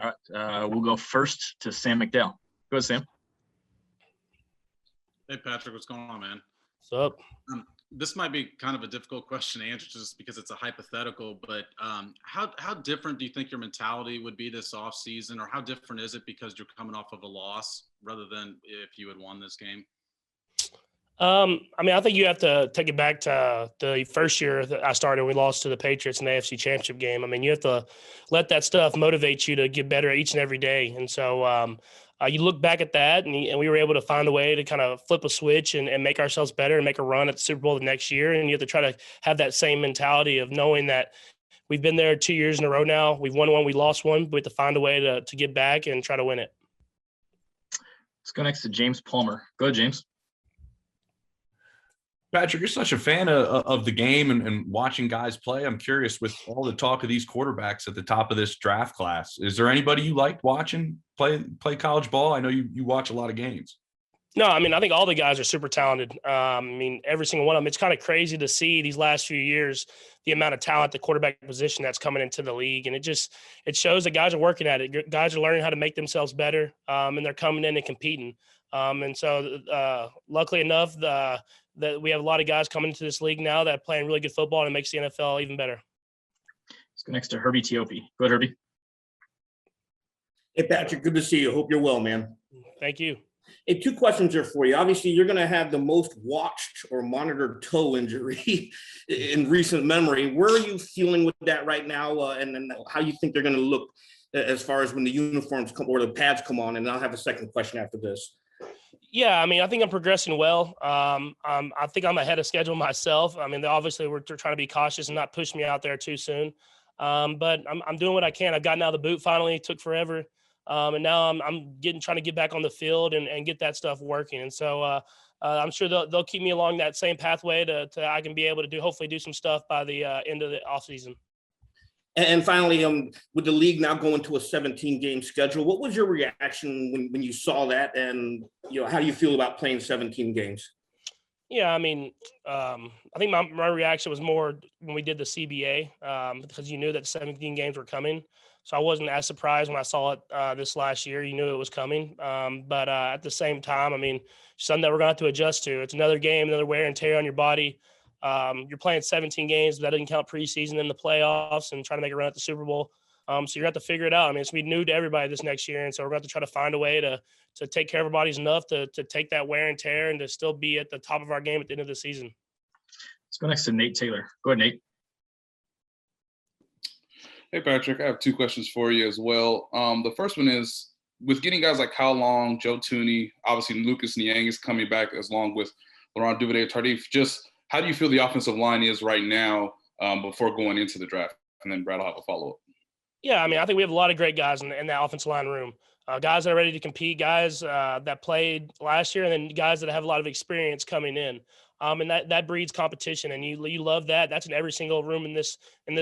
All right. We'll go first to Sam McDowell. Go ahead, Sam. Hey, Patrick, what's going on, man? What's up? This might be kind of a difficult question to answer just because it's a hypothetical, but how different do you think your mentality would be this offseason, or how different is it because you're coming off of a loss rather than if you had won this game? I think you have to take it back to the first year that I started. We lost to the Patriots in the AFC Championship game. You have to let that stuff motivate you to get better each and every day. And so you look back at that, and we were able to find a way to kind of flip a switch and make ourselves better and make a run at the Super Bowl the next year. And you have to try to have that same mentality of knowing that we've been there 2 years in a row now. We've won one, we lost one, but we have to find a way to get back and try to win it. Let's go next to James Palmer. Go ahead, James. Patrick, you're such a fan of the game and watching guys play. I'm curious, with all the talk of these quarterbacks at the top of this draft class, is there anybody you liked watching play college ball? I know you watch a lot of games. No, I think all the guys are super talented. Every single one of them. It's kind of crazy to see these last few years the amount of talent at the quarterback position that's coming into the league, and it shows that guys are working at it. Guys are learning how to make themselves better, and they're coming in and competing. And so, luckily enough, that we have a lot of guys coming into this league now that are playing really good football, and it makes the NFL even better. Let's go next to Herbie Teope. Go ahead, Herbie. Hey, Patrick, good to see you. Hope you're well, man. Thank you. Hey, 2 questions here for you. Obviously, you're going to have the most watched or monitored toe injury in recent memory. Where are you feeling with that right now, and how you think they're going to look as far as when the uniforms come or the pads come on? And I'll have a second question after this. Yeah, I think I'm progressing well. I think I'm ahead of schedule myself. Obviously we're trying to be cautious and not push me out there too soon. But I'm doing what I can. I've gotten out of the boot finally. It took forever. And now I'm trying to get back on the field and get that stuff working. And so I'm sure they'll keep me along that same pathway to I can be able to hopefully do some stuff by the end of the offseason. And finally, with the league now going to a 17-game schedule, what was your reaction when you saw that? And, how do you feel about playing 17 games? Yeah, I think my reaction was more when we did the CBA, because you knew that 17 games were coming. So I wasn't as surprised when I saw it this last year. You knew it was coming. But at the same time, something that we're going to have to adjust to. It's another game, another wear and tear on your body. You're playing 17 games, but that doesn't count preseason and the playoffs and trying to make a run at the Super Bowl. So you're going to have to figure it out. It's going to be new to everybody this next year. And so we're going to have to try to find a way to take care of our bodies enough to take that wear and tear and to still be at the top of our game at the end of the season. Let's go next to Nate Taylor. Go ahead, Nate. Hey, Patrick, I have 2 questions for you as well. The first one is, with getting guys like Kyle Long, Joe Thuney, obviously Lucas Niang is coming back along with Laurent Duvernay-Tardif, just how do you feel the offensive line is right now before going into the draft? And then Brad will have a follow-up. Yeah, I think we have a lot of great guys in that offensive line room. Guys that are ready to compete, guys that played last year, and then guys that have a lot of experience coming in. And that breeds competition, and you love that. That's in every single room in this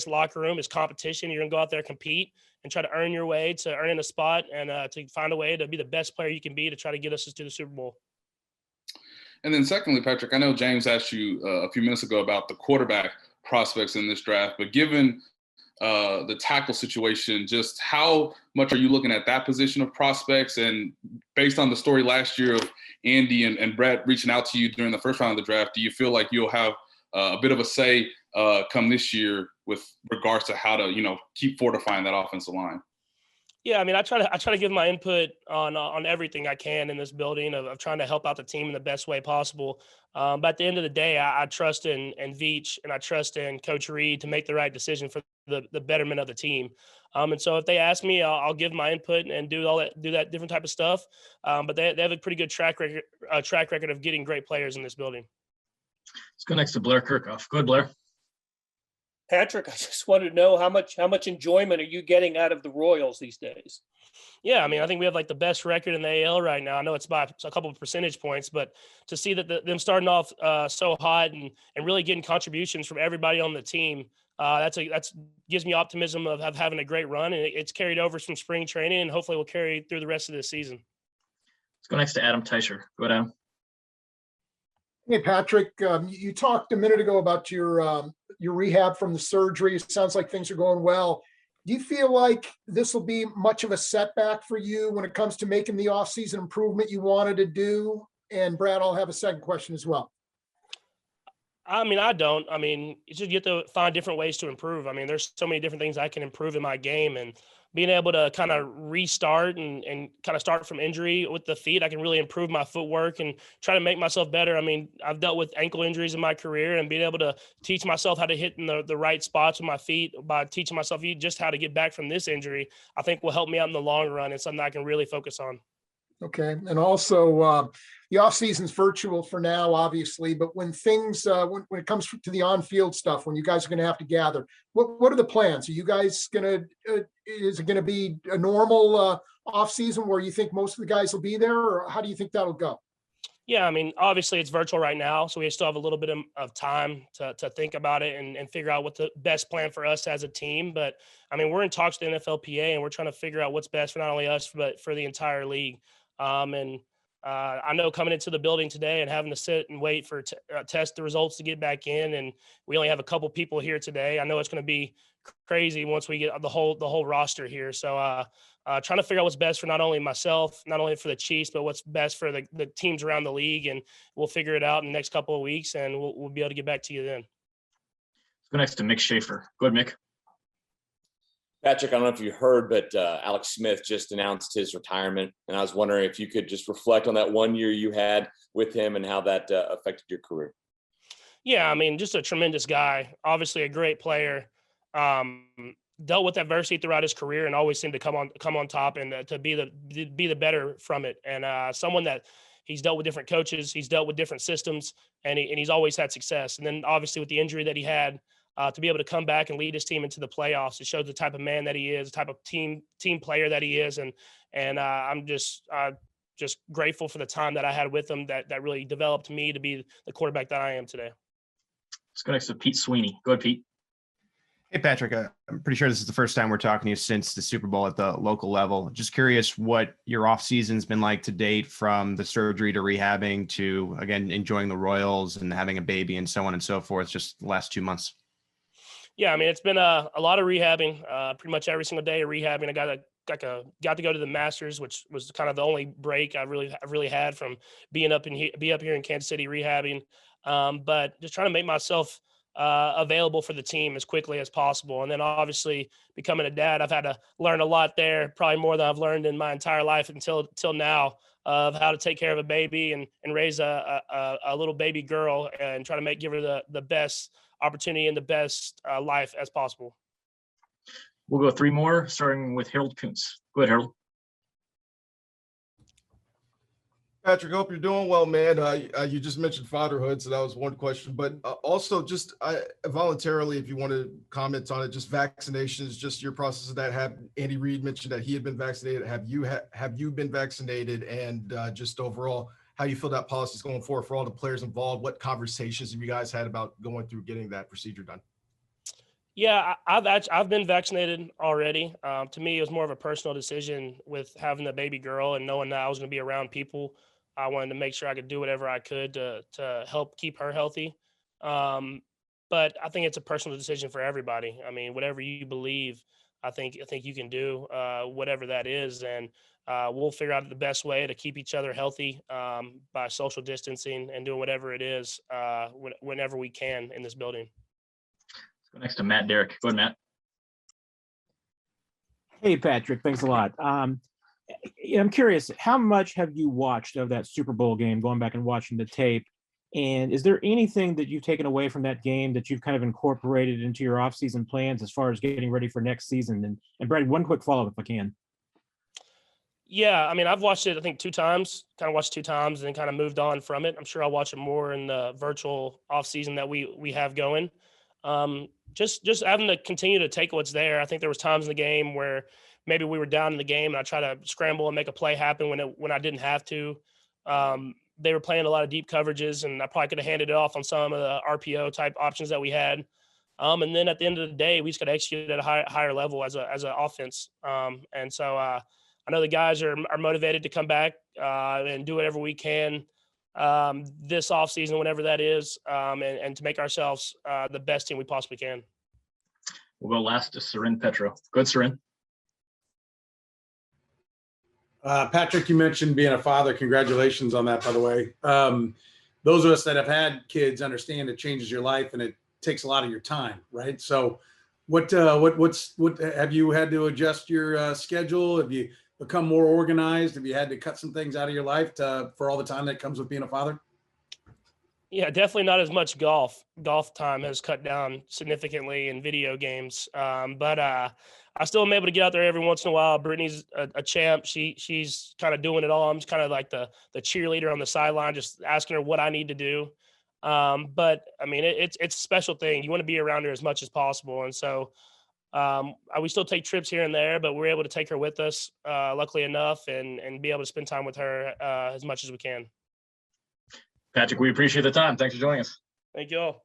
locker room is competition. You're going to go out there, compete, and try to earn your way to earning a spot and to find a way to be the best player you can be to try to get us to the Super Bowl. And then secondly, Patrick, I know James asked you a few minutes ago about the quarterback prospects in this draft, but given the tackle situation, just how much are you looking at that position of prospects? And based on the story last year of Andy and Brett reaching out to you during the first round of the draft, do you feel like you'll have a bit of a say come this year with regards to how to, keep fortifying that offensive line? Yeah, I try to give my input on everything I can in this building of trying to help out the team in the best way possible. But at the end of the day, I trust in Veach and I trust in Coach Reed to make the right decision for the betterment of the team. And so if they ask me, I'll give my input and do that different type of stuff. But they have a pretty good track record of getting great players in this building. Let's go next to Blair Kirchhoff. Go ahead, Blair. Patrick, I just wanted to know how much enjoyment are you getting out of the Royals these days? Yeah, I think we have the best record in the AL right now. I know it's by a couple of percentage points, but to see that them starting off so hot and really getting contributions from everybody on the team, that's gives me optimism of having a great run, and it's carried over from spring training, and hopefully will carry through the rest of this season. Let's go next to Adam Teicher. Go ahead, Adam. Hey, Patrick, you talked a minute ago about your rehab from the surgery. It sounds like things are going well. Do you feel like this will be much of a setback for you when it comes to making the offseason improvement you wanted to do? And Brad, I'll have a second question as well. I mean, I don't. I mean, it's just you have to find different ways to improve. I mean, there's so many different things I can improve in my game, and being able to kind of restart and kind of start from injury with the feet, I can really improve my footwork and try to make myself better. I mean, I've dealt with ankle injuries in my career, and being able to teach myself how to hit in the right spots with my feet by teaching myself just how to get back from this injury, I think will help me out in the long run and something I can really focus on. Okay. And also, the offseason's virtual for now, obviously, but when things, when it comes to the on-field stuff, when you guys are going to have to gather, what are the plans? Are you guys going to, is it going to be a normal offseason where you think most of the guys will be there, or how do you think that'll go? Yeah, I mean, obviously it's virtual right now, so we still have a little bit of time to think about it and figure out what the best plan for us as a team. But I mean, we're in talks with the NFLPA, and we're trying to figure out what's best for not only us, but for the entire league. I know coming into the building today and having to sit and wait for test the results to get back in, and we only have a couple people here today. I know it's going to be crazy once we get the whole roster here. So trying to figure out what's best for not only myself, not only for the Chiefs, but what's best for the teams around the league, and we'll figure it out in the next couple of weeks, and we'll be able to get back to you then. Let's go next to Mick Schaefer. Go ahead, Mick. Patrick, I don't know if you heard, but Alex Smith just announced his retirement. And I was wondering if you could just reflect on that 1 year you had with him and how that affected your career. Yeah, I mean, just a tremendous guy, obviously a great player, dealt with adversity throughout his career and always seemed to come on top and to be the better from it. And someone that he's dealt with different coaches, he's dealt with different systems, and he's always had success. And then obviously with the injury that he had, to be able to come back and lead his team into the playoffs, it shows the type of man that he is, the type of team player that he is. And I'm just grateful for the time that I had with him that really developed me to be the quarterback that I am today. Let's go next to Pete Sweeney. Go ahead, Pete. Hey, Patrick, I'm pretty sure this is the first time we're talking to you since the Super Bowl at the local level. Just curious what your off season's been like to date, from the surgery to rehabbing to, again, enjoying the Royals and having a baby and so on and so forth, just the last 2 months. Yeah, I mean, it's been a lot of rehabbing, pretty much every single day of rehabbing. I got to go to the Masters, which was kind of the only break I really had from being up here in Kansas City rehabbing. But just trying to make myself available for the team as quickly as possible. And then obviously becoming a dad, I've had to learn a lot there, probably more than I've learned in my entire life until now, of how to take care of a baby and raise a little baby girl and try to give her the best opportunity and the best life as possible. We'll go 3 more, starting with Harold Kuntz. Go ahead, Harold. Patrick, hope you're doing well, man. You just mentioned fatherhood, so that was one question. But also, just voluntarily, if you want to comment on it, just vaccinations, just your process of that. Have Andy Reid mentioned that he had been vaccinated? Have you been vaccinated? And just overall, how you feel that policy is going forward for all the players involved? What conversations have you guys had about going through getting that procedure done? Yeah, I've been vaccinated already. To me, it was more of a personal decision with having the baby girl and knowing that I was going to be around people. I wanted to make sure I could do whatever I could to help keep her healthy. But I think it's a personal decision for everybody. I mean, whatever you believe, I think you can do whatever that is, and we'll figure out the best way to keep each other healthy by social distancing and doing whatever it is whenever we can in this building. Let's go next to Matt Derrick. Go ahead, Matt. Hey, Patrick, thanks a lot. I'm curious, how much have you watched of that Super Bowl game, going back and watching the tape? And is there anything that you've taken away from that game that you've kind of incorporated into your offseason plans as far as getting ready for next season? And Brad, one quick follow-up if I can. Yeah, I mean, I've watched it, I think 2 times, kind of watched 2 times and then kind of moved on from it. I'm sure I'll watch it more in the virtual offseason that we have going. Just having to continue to take what's there. I think there was times in the game where maybe we were down in the game and I try to scramble and make a play happen when I didn't have to. They were playing a lot of deep coverages, and I probably could have handed it off on some of the RPO type options that we had. And then at the end of the day, we just got to execute at a higher level as an offense. And so I know the guys are motivated to come back and do whatever we can this offseason, whenever that is, and to make ourselves the best team we possibly can. We'll go last to Sarin Petro. Good, Sarin. Patrick, you mentioned being a father. Congratulations on that, by the way. Those of us that have had kids understand it changes your life and it takes a lot of your time, right? So what have you had to adjust your schedule? Have you become more organized? Have you had to cut some things out of your life for all the time that comes with being a father? Yeah, definitely not as much golf. Golf time has cut down significantly in video games. But I still am able to get out there every once in a while. Brittany's a champ. She's kind of doing it all. I'm just kind of like the cheerleader on the sideline, just asking her what I need to do. But I mean, it's a special thing. You want to be around her as much as possible. And so we still take trips here and there, but we're able to take her with us, luckily enough, and be able to spend time with her as much as we can. Patrick, we appreciate the time. Thanks for joining us. Thank you all.